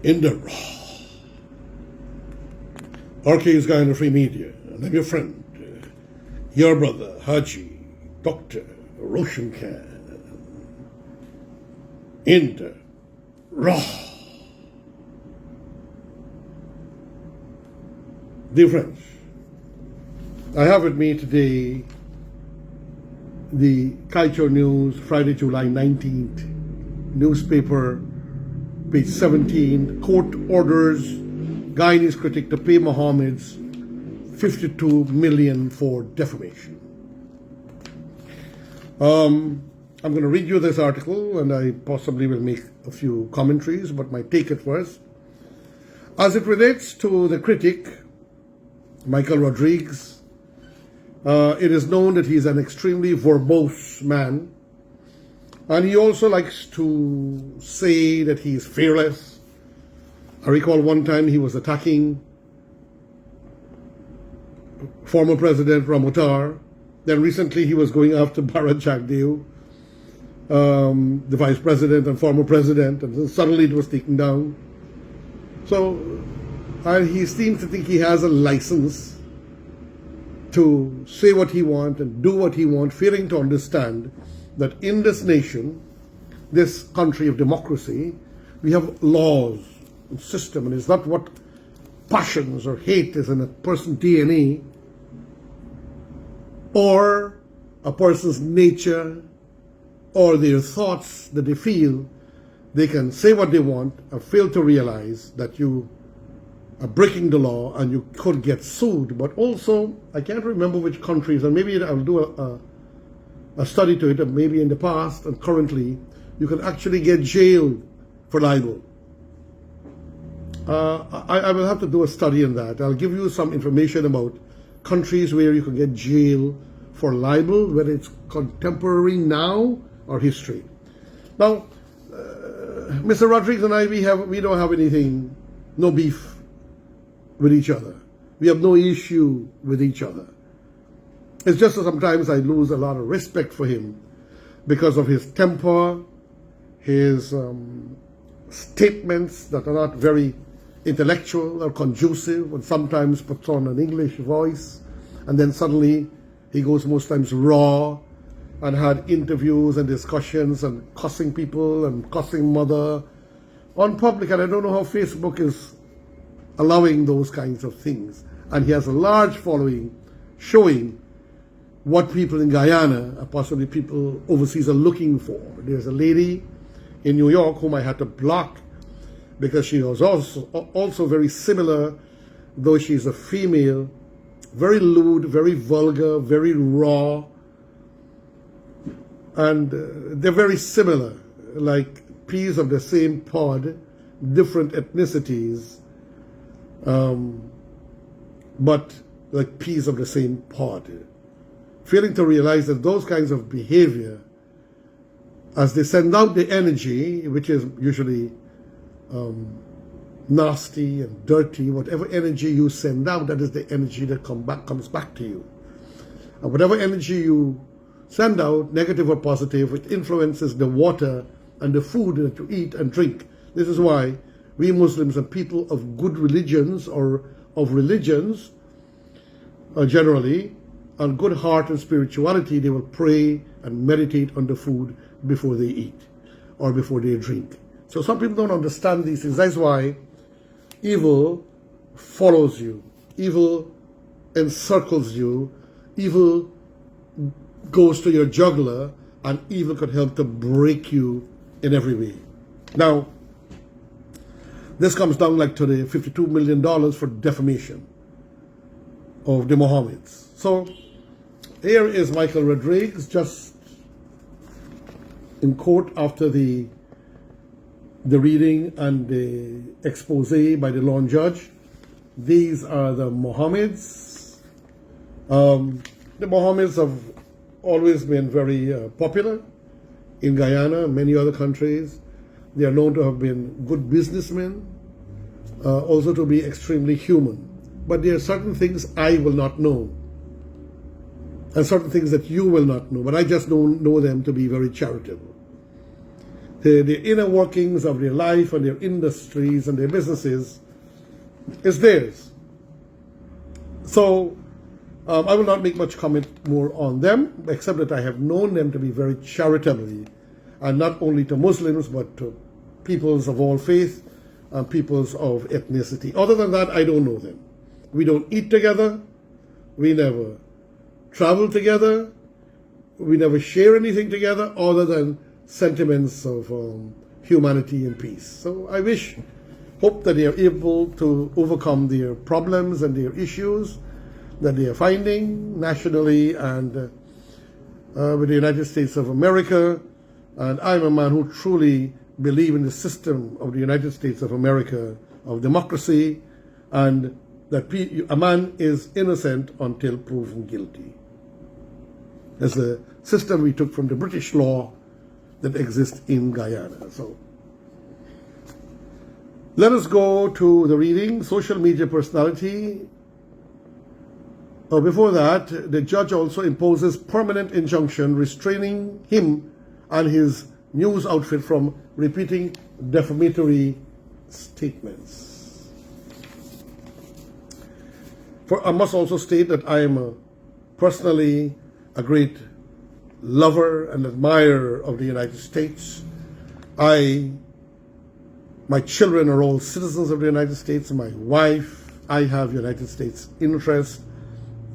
in the raw. RK's Guyana Free Media, and I'm your friend, your brother, HAJI, Dr. ROSHAN in the raw. Dear friends, I have with me today the Kaicho News, Friday, July 19th, newspaper, page 17, court orders Guyanese Critic to pay Mohammed's $52 million for defamation. I'm going to read you this article, and I possibly will make a few commentaries, but my take it first. As it relates to the Critic, Michael Rodriguez, it is known that he's an extremely verbose man, and he also likes to say that he's fearless. I recall one time he was attacking former President Ramotar. Then recently he was going after Bharat Jagdeo, the Vice President and former President, and suddenly it was taken down. So he seems to think he has a license to say what he wants and do what he wants, failing to understand that in this nation, this country of democracy, we have laws and system, and it's not what passions or hate is in a person's DNA or a person's nature or their thoughts that they feel. They can say what they want and fail to realize that you are breaking the law and you could get sued. But also, I can't remember which countries, and maybe I'll do a study to it, and maybe in the past and currently, you can actually get jailed for libel. I will have to do a study on that. I'll give you some information about countries where you can get jail for libel, whether it's contemporary now or history. Now, Mr. Rodriguez and I, we don't have anything, no beef with each other. We have no issue with each other. It's just that sometimes I lose a lot of respect for him because of his temper, his statements that are not very intellectual or conducive, and sometimes puts on an English voice, and then suddenly he goes most times raw and had interviews and discussions and cussing people and cussing mother on public. And I don't know how Facebook is allowing those kinds of things. And he has a large following showing what people in Guyana, possibly people overseas, are looking for. There's a lady in New York whom I had to block because she was also very similar, though she's a female, very lewd, very vulgar, very raw, and they're very similar, like peas of the same pod, different ethnicities, but like peas of the same pod. Failing to realize that those kinds of behavior, as they send out the energy, which is usually nasty and dirty, whatever energy you send out, that is the energy that comes back to you. And whatever energy you send out, negative or positive, it influences the water and the food that you eat and drink. This is why we Muslims and people of good religions or of religions generally, on good heart and spirituality, they will pray and meditate on the food before they eat or before they drink. So some people don't understand these things. That's why evil follows you. Evil encircles you. Evil goes to your jugular, and evil could help to break you in every way. Now, this comes down like to the $52 million for defamation of the Mohammeds. So here is Michael Rodriguez just in court after the reading and the expose by the law judge. These are the Mohammeds. The Mohammeds have always been very popular in Guyana and many other countries. They are known to have been good businessmen, also to be extremely human. But there are certain things I will not know, and certain things that you will not know, but I just don't know them to be very charitable. the inner workings of their life and their industries and their businesses is theirs. So I will not make much comment more on them, except that I have known them to be very charitably, and not only to Muslims, but to peoples of all faith and peoples of ethnicity. Other than that, I don't know them. We don't eat together. We never travel together. We never share anything together other than sentiments of humanity and peace. So I hope that they are able to overcome their problems and their issues that they are finding nationally and with the United States of America. And I'm a man who truly believes in the system of the United States of America, of democracy, and that a man is innocent until proven guilty. That's the system we took from the British law that exists in Guyana. So let us go to the reading, social media personality. Before that, the judge also imposes permanent injunction restraining him and his news outfit from repeating defamatory statements. I must also state that I am personally a great lover and admirer of the United States. My children are all citizens of the United States. My wife, I have United States interests,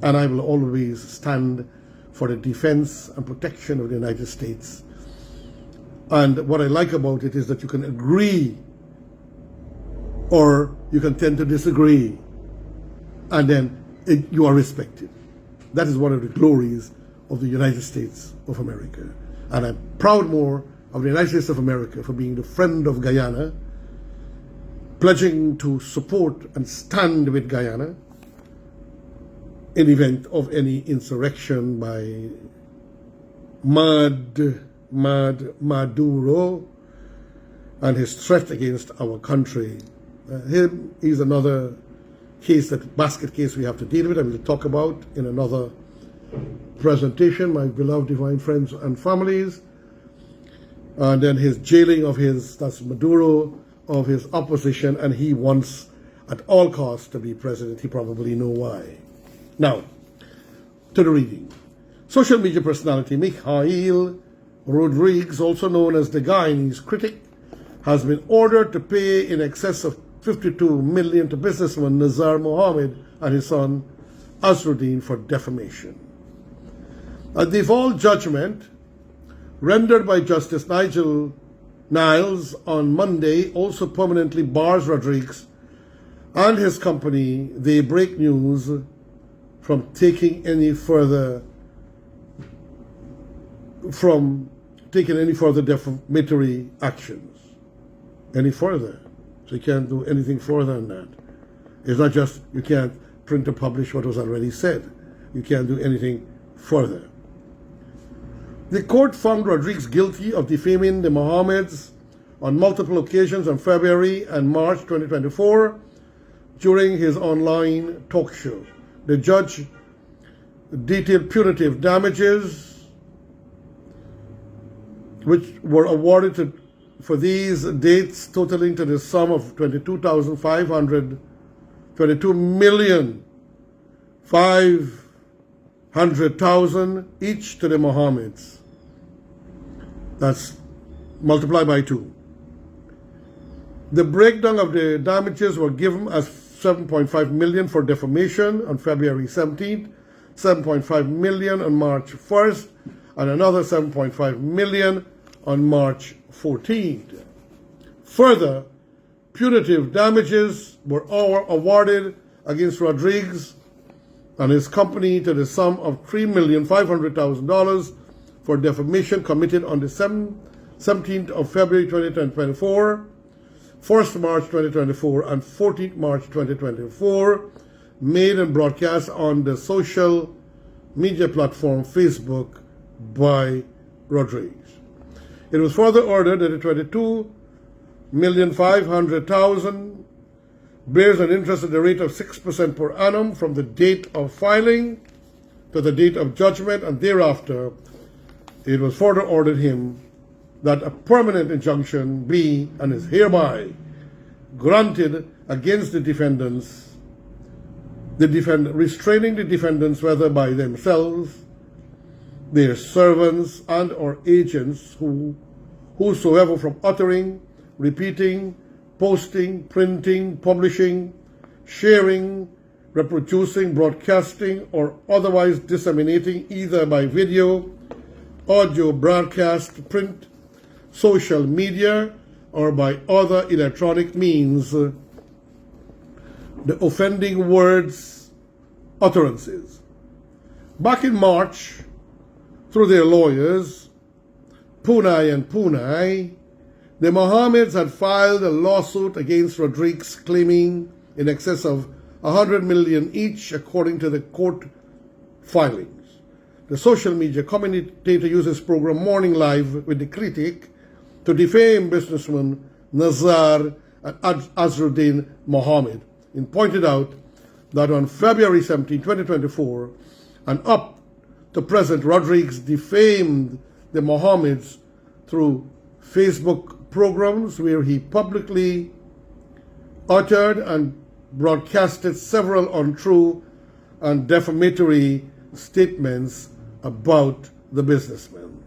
and I will always stand for the defense and protection of the United States. And what I like about it is that you can agree or you can tend to disagree, and then you are respected. That is one of the glories of the United States of America. And I'm proud more of the United States of America for being the friend of Guyana, pledging to support and stand with Guyana in event of any insurrection by Maduro and his threat against our country. He's another case, that basket case we have to deal with, and we'll talk about in another presentation, my beloved divine friends and families. And then his jailing of that's Maduro, of his opposition, and he wants at all costs to be president. He probably knows why. Now, to the reading. Social media personality Mikhail Rodriguez, also known as the Guyanese Critic, has been ordered to pay in excess of $52 million to businessman Nazar Mohammed and his son Azruddin for defamation. A default judgment rendered by Justice Nigel Niles on Monday also permanently bars Rodriguez and his company, They Break News, from taking any further defamatory actions any further. So you can't do anything further than that. It's not just you can't print or publish what was already said. You can't do anything further. The court found Rodriguez guilty of defaming the Mohammeds on multiple occasions on February and March 2024 during his online talk show. The judge detailed punitive damages which were awarded for these dates totaling to the sum of $22,500,000 each to the Mohammeds. That's multiplied by 2. The breakdown of the damages were given as $7.5 million for defamation on February 17th, $7.5 million on March 1st, and another $7.5 million on March 14th. Further, punitive damages were awarded against Rodriguez and his company to the sum of $3,500,000 for defamation committed on the 17th of February 2024, 1st March 2024, and 14th March 2024, made and broadcast on the social media platform Facebook by Rodriguez. It was further ordered that the $22,500,000 bears an interest at the rate of 6% per annum from the date of filing to the date of judgment, and thereafter it was further ordered him that a permanent injunction be and is hereby granted against the defendants, restraining the defendants whether by themselves, their servants and or agents whosoever from uttering, repeating, posting, printing, publishing, sharing, reproducing, broadcasting, or otherwise disseminating either by video, audio broadcast, print, social media, or by other electronic means the offending words, utterances. Back in March, through their lawyers, Punai and Punai, the Mohammeds had filed a lawsuit against Rodriguez claiming in excess of 100 million each, according to the court filings. The social media commentator uses program Morning Live with the Critic to defame businessman Nazar and Azruddin Mohammed, and pointed out that on February 17, 2024, and up to present, Rodriguez defamed the Mohammeds through Facebook programs where he publicly uttered and broadcasted several untrue and defamatory statements about the businessman.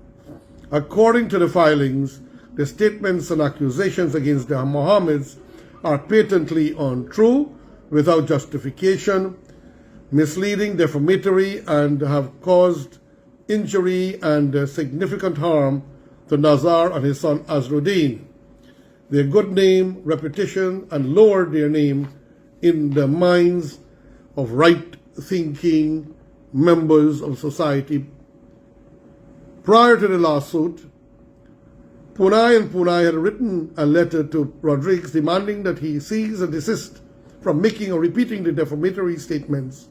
According to the filings, the statements and accusations against the Mohammeds are patently untrue, without justification, misleading, defamatory, and have caused injury and significant harm to Nazar and his son Azruddin, their good name, reputation, and lowered their name in the minds of right-thinking members of society. Prior to the lawsuit, Punai and Punai had written a letter to Rodriguez demanding that he cease and desist from making or repeating the defamatory statements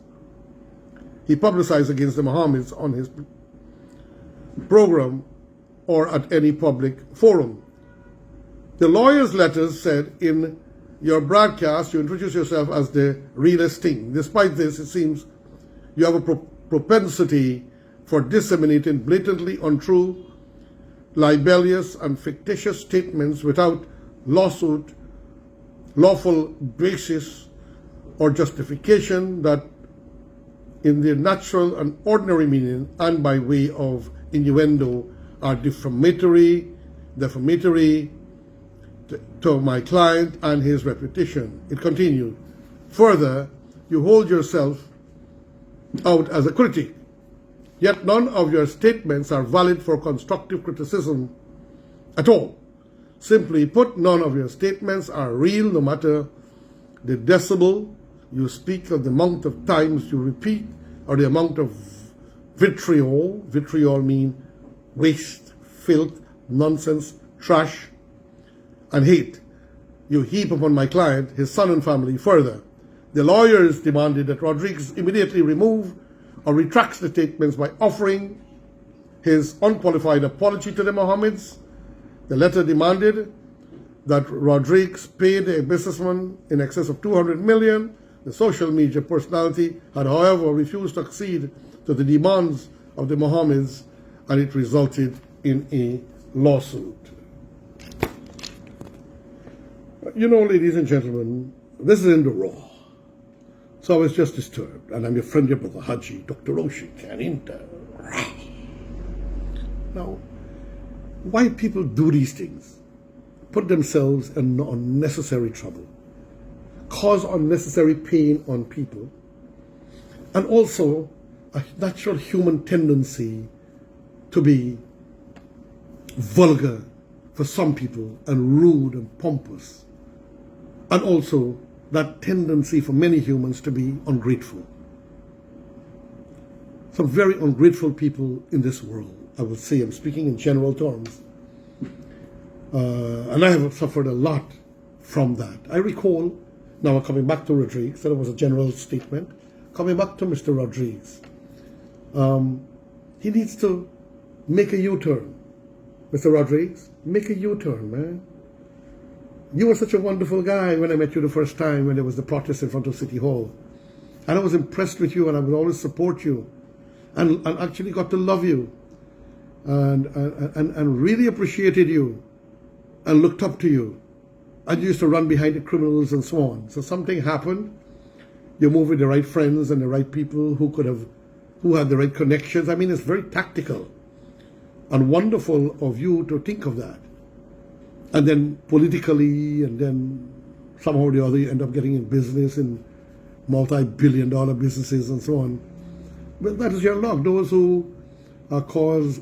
he publicized against the Mohammeds on his program or at any public forum. The lawyer's letters said, in your broadcast, you introduce yourself as the realest thing. Despite this, it seems you have a propensity for disseminating blatantly untrue, libelous, and fictitious statements without lawful basis or justification that in their natural and ordinary meaning and by way of innuendo are defamatory to my client and his reputation. It continued. Further, you hold yourself out as a critic, yet none of your statements are valid for constructive criticism at all. Simply put, none of your statements are real, no matter the decibel you speak of, the amount of times you repeat, or the amount of vitriol. Vitriol means waste, filth, nonsense, trash, and hate you heap upon my client, his son and family. Further, the lawyers demanded that Rodriguez immediately remove or retracts the statements by offering his unqualified apology to the Mohammeds. The letter demanded that Rodriguez paid a businessman in excess of 200 million. The social media personality had, however, refused to accede to the demands of the Mohammeds, and it resulted in a lawsuit. You know, ladies and gentlemen, this is in the raw. So I was just disturbed, and I'm your friend, your brother HAJI, Dr. ROSHAN, Now, why people do these things? Put themselves in unnecessary trouble, cause unnecessary pain on people, and also a natural human tendency to be vulgar for some people and rude and pompous, and also that tendency for many humans to be ungrateful. Some very ungrateful people in this world, I would say. I'm speaking in general terms. And I have suffered a lot from that. I recall, now coming back to Rodriguez, that was a general statement, coming back to Mr. Rodriguez. He needs to make a U-turn. Mr. Rodriguez, make a U-turn, man. You were such a wonderful guy when I met you the first time when there was the protest in front of City Hall. And I was impressed with you, and I would always support you and actually got to love you. and really appreciated you and looked up to you. And you used to run behind the criminals and so on. So something happened. You moved with the right friends and the right people who had the right connections. I mean, it's very tactical and wonderful of you to think of that. And then politically, and then somehow or the other, you end up getting in business, in multi-billion-dollar businesses and so on. Well, that is your luck. Those who cause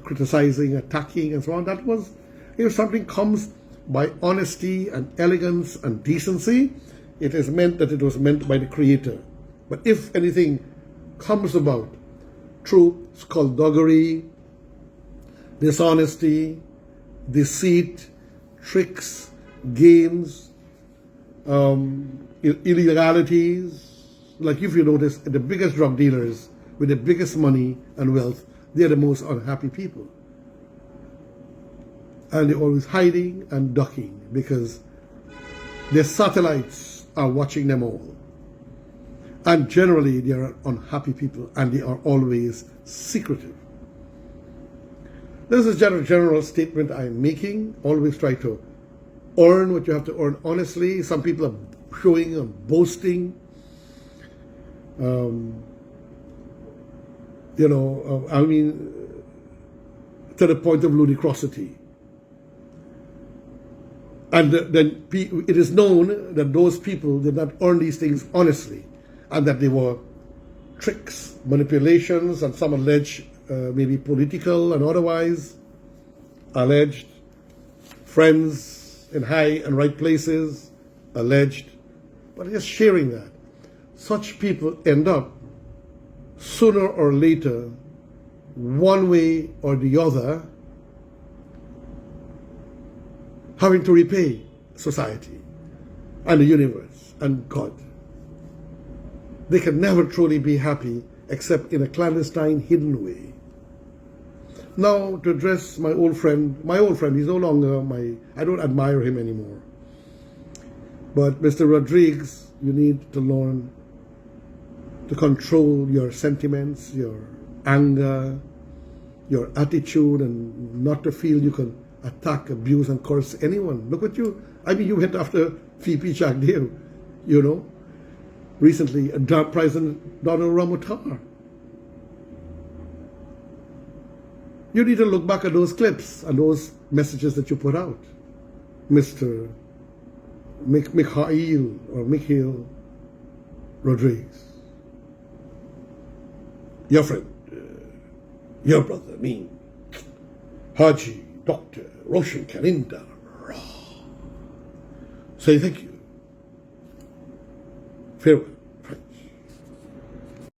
criticizing, attacking, and so on, that was, if something comes by honesty and elegance and decency, it is meant that it was meant by the Creator. But if anything comes about through skullduggery, dishonesty, deceit, tricks, games, illegalities, like if you notice, the biggest drug dealers with the biggest money and wealth, they're the most unhappy people. And they're always hiding and ducking because their satellites are watching them all. And generally, they are unhappy people, and they are always secretive. This is a general statement I'm making. Always try to earn what you have to earn honestly. Some people are showing and boasting. I mean, to the point of ludicrosity. And then it is known that those people did not earn these things honestly, and that they were tricks, manipulations, and some alleged maybe political and otherwise, alleged friends in high and right places, alleged, but just sharing that. Such people end up sooner or later, one way or the other, having to repay society and the universe and God. They can never truly be happy except in a clandestine, hidden way. Now, to address my old friend, he's no longer I don't admire him anymore. But Mr. Rodriguez, you need to learn to control your sentiments, your anger, your attitude, and not to feel you can attack, abuse, and curse anyone. Look at you. I mean, you went after VP Chagdeo, recently, President Donald Ramotar. You need to look back at those clips and those messages that you put out. Mr. Mikhail Rodriguez. Your friend, your brother, me, HAJI, Dr. ROSHAN Kaninda. Say thank you. Farewell.